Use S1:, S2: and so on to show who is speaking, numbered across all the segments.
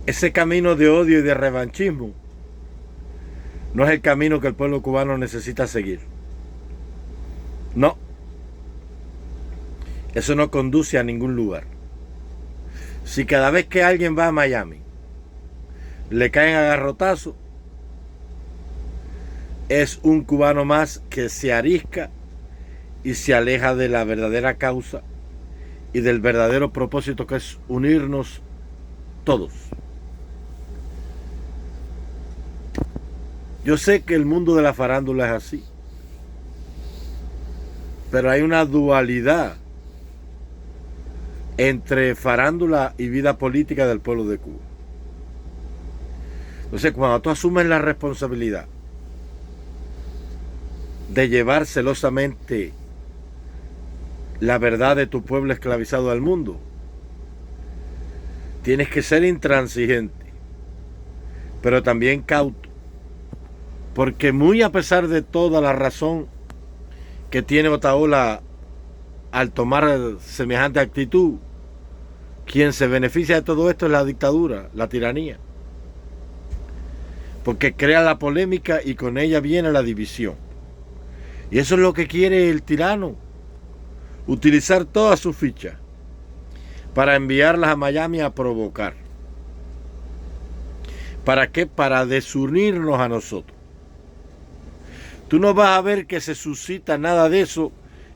S1: ese camino de odio y de revanchismo no es el camino que el pueblo cubano necesita seguir. No, eso no conduce a ningún lugar. Si cada vez que alguien va a Miami le caen a garrotazo, es un cubano más que se arisca y se aleja de la verdadera causa y del verdadero propósito, que es unirnos todos. Yo sé que el mundo de la farándula es así, pero hay una dualidad entre farándula y vida política del pueblo de Cuba. Entonces, cuando tú asumes la responsabilidad de llevar celosamente la verdad de tu pueblo esclavizado al mundo, tienes que ser intransigente, pero también cauto, porque muy a pesar de toda la razón que tiene Otaola al tomar semejante actitud, quien se beneficia de todo esto es la dictadura, la tiranía, porque crea la polémica y con ella viene la división. Y eso es lo que quiere el tirano, utilizar todas sus fichas para enviarlas a Miami a provocar. ¿Para qué? Para desunirnos a nosotros. Tú no vas a ver que se suscita nada de eso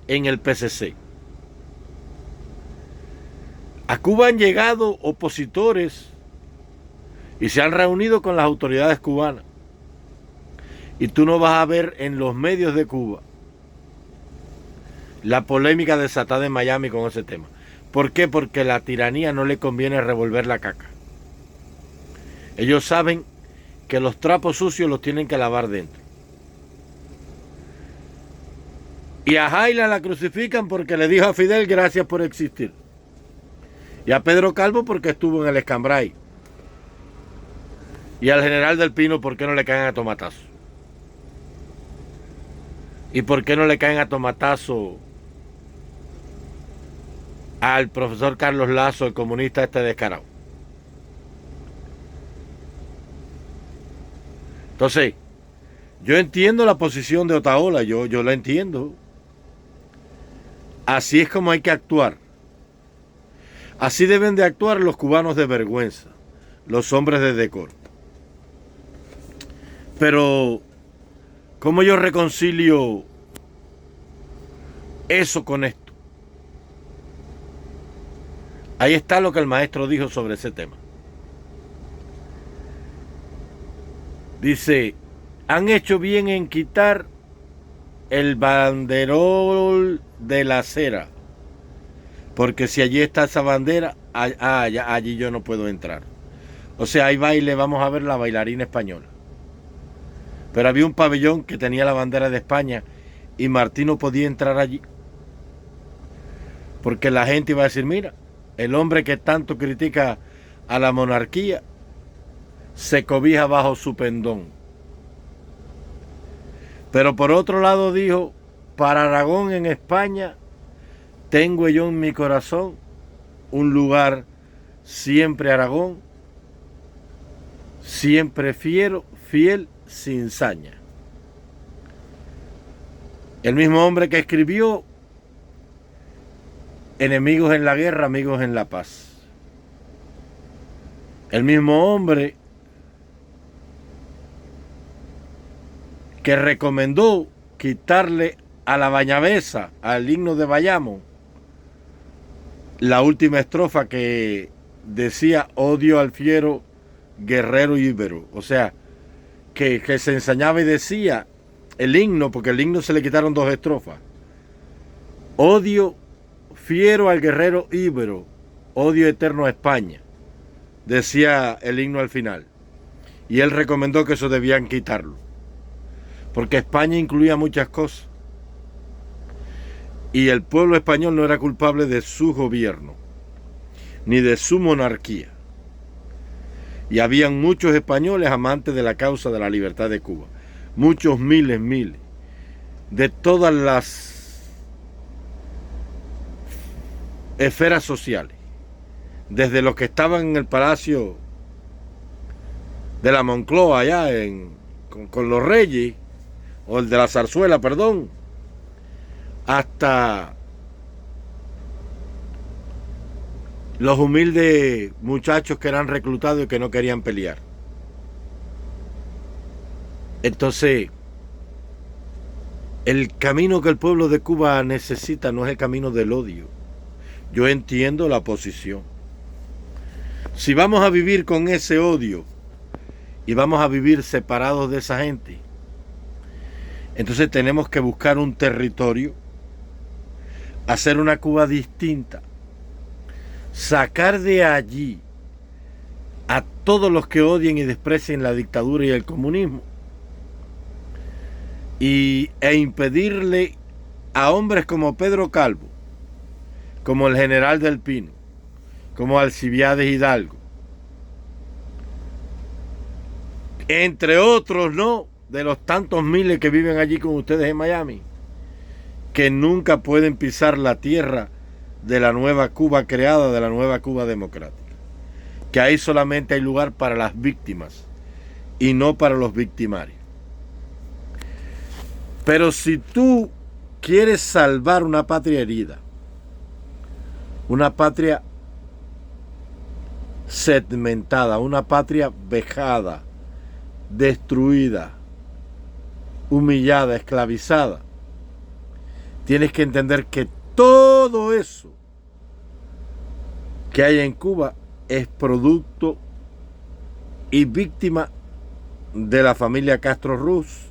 S1: en el PCC. A Cuba han llegado opositores y se han reunido con las autoridades cubanas. Y tú no vas a ver en los medios de Cuba la polémica desatada en Miami con ese tema. ¿Por qué? Porque a la tiranía no le conviene revolver la caca. Ellos saben que los trapos sucios los tienen que lavar dentro. Y a Jaila la crucifican porque le dijo a Fidel gracias por existir. Y a Pedro Calvo porque estuvo en el Escambray. Y al general del Pino, ¿por qué no le caen a tomatazo? ¿Y por qué no le caen a tomatazo al profesor Carlos Lazo, el comunista este descarado? Entonces, yo entiendo la posición de Otaola, yo la entiendo. Así es como hay que actuar. Así deben de actuar los cubanos de vergüenza, los hombres de decoro. Pero, ¿cómo yo reconcilio eso con esto? Ahí está lo que el maestro dijo sobre ese tema. Dice, han hecho bien en quitar el banderol de la acera, porque si allí está esa bandera, allí yo no puedo entrar. O sea, hay baile, vamos a ver la bailarina española. Pero había un pabellón que tenía la bandera de España y Martí no podía entrar allí. Porque la gente iba a decir, mira, el hombre que tanto critica a la monarquía se cobija bajo su pendón. Pero por otro lado dijo, para Aragón en España tengo yo en mi corazón un lugar siempre Aragón, siempre fiel sin saña. El mismo hombre que escribió enemigos en la guerra, amigos en la paz. El mismo hombre que recomendó quitarle a la Bañavesa, al himno de Bayamo, la última estrofa que decía odio al fiero guerrero íbero. O sea, que se ensañaba y decía el himno, porque el himno se le quitaron dos estrofas. Odio fiero al guerrero íbero, odio eterno a España, decía el himno al final. Y él recomendó que eso debían quitarlo, porque España incluía muchas cosas. Y el pueblo español no era culpable de su gobierno, ni de su monarquía. Y habían muchos españoles amantes de la causa de la libertad de Cuba. Muchos miles, de todas las esferas sociales. Desde los que estaban en el palacio de la Moncloa allá con los Reyes, o el de la Zarzuela, perdón, hasta los humildes muchachos que eran reclutados y que no querían pelear. Entonces, el camino que el pueblo de Cuba necesita no es el camino del odio. Yo entiendo la posición. Si vamos a vivir con ese odio y vamos a vivir separados de esa gente, entonces tenemos que buscar un territorio, hacer una Cuba distinta, sacar de allí a todos los que odien y desprecien la dictadura y el comunismo, e impedirle a hombres como Pedro Calvo, como el general del Pino, como Alcibiades Hidalgo, entre otros, ¿no?, de los tantos miles que viven allí con ustedes en Miami, que nunca pueden pisar la tierra de la nueva Cuba creada, de la nueva Cuba democrática. Que ahí solamente hay lugar para las víctimas y no para los victimarios. Pero si tú quieres salvar una patria herida, una patria segmentada, una patria vejada, destruida, humillada, esclavizada, tienes que entender que todo eso que hay en Cuba es producto y víctima de la familia Castro Ruz,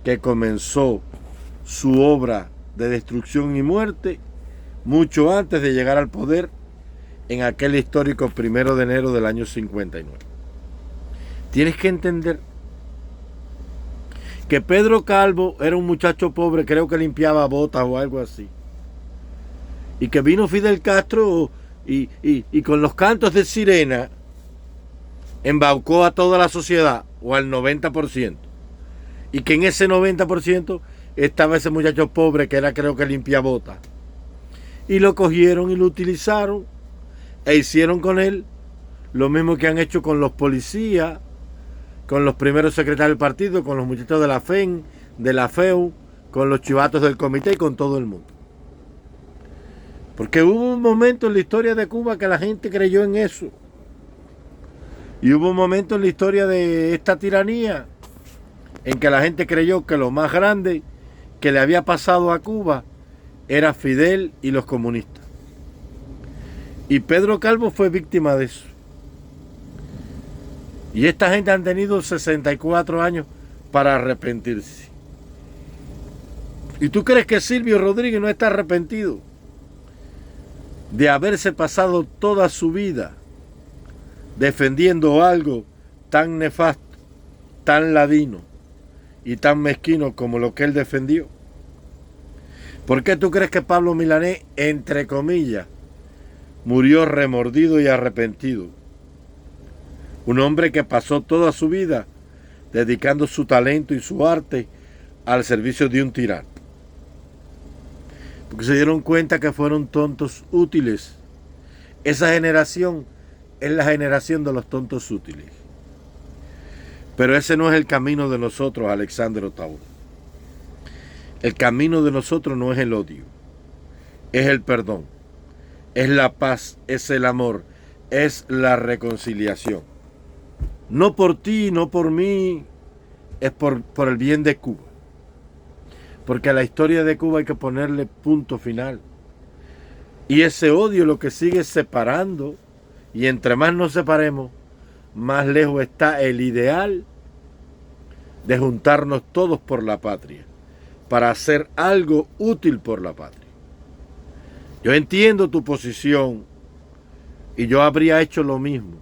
S1: que comenzó su obra de destrucción y muerte mucho antes de llegar al poder en aquel histórico 1 de enero del año 59. Tienes que entender que Pedro Calvo era un muchacho pobre, creo que limpiaba botas o algo así, y que vino Fidel Castro y con los cantos de sirena embaucó a toda la sociedad, o al 90%, y que en ese 90% estaba ese muchacho pobre que era, creo que limpia botas, y lo cogieron y lo utilizaron e hicieron con él lo mismo que han hecho con los policías, con los primeros secretarios del partido, con los muchachos de la FEN, de la FEU, con los chivatos del comité y con todo el mundo. Porque hubo un momento en la historia de Cuba que la gente creyó en eso. Y hubo un momento en la historia de esta tiranía en que la gente creyó que lo más grande que le había pasado a Cuba era Fidel y los comunistas. Y Pedro Calvo fue víctima de eso. Y esta gente han tenido 64 años para arrepentirse. ¿Y tú crees que Silvio Rodríguez no está arrepentido de haberse pasado toda su vida defendiendo algo tan nefasto, tan ladino y tan mezquino como lo que él defendió? ¿Por qué tú crees que Pablo Milanés, entre comillas, murió remordido y arrepentido? Un hombre que pasó toda su vida dedicando su talento y su arte al servicio de un tirano. Porque se dieron cuenta que fueron tontos útiles. Esa generación es la generación de los tontos útiles. Pero ese no es el camino de nosotros, Alexander Otaola. El camino de nosotros no es el odio, es el perdón, es la paz, es el amor, es la reconciliación. No por ti, no por mí, es por el bien de Cuba. Porque a la historia de Cuba hay que ponerle punto final. Y ese odio lo que sigue separando, y entre más nos separemos, más lejos está el ideal de juntarnos todos por la patria, para hacer algo útil por la patria. Yo entiendo tu posición y yo habría hecho lo mismo.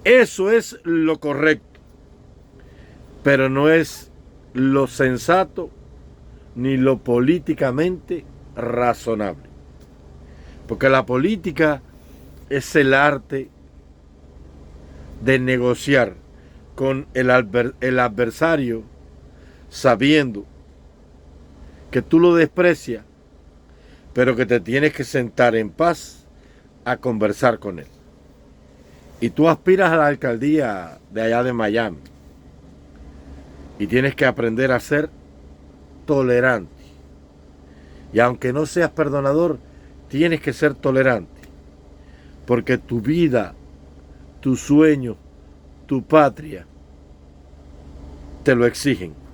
S1: Eso es lo correcto, pero no es lo sensato ni lo políticamente razonable. Porque la política es el arte de negociar con el adversario sabiendo que tú lo desprecias, pero que te tienes que sentar en paz a conversar con él. y tú aspiras a la alcaldía de allá de Miami y tienes que aprender a ser tolerante. Y aunque no seas perdonador, tienes que ser tolerante. Porque tu vida, tu sueño, tu patria, te lo exigen.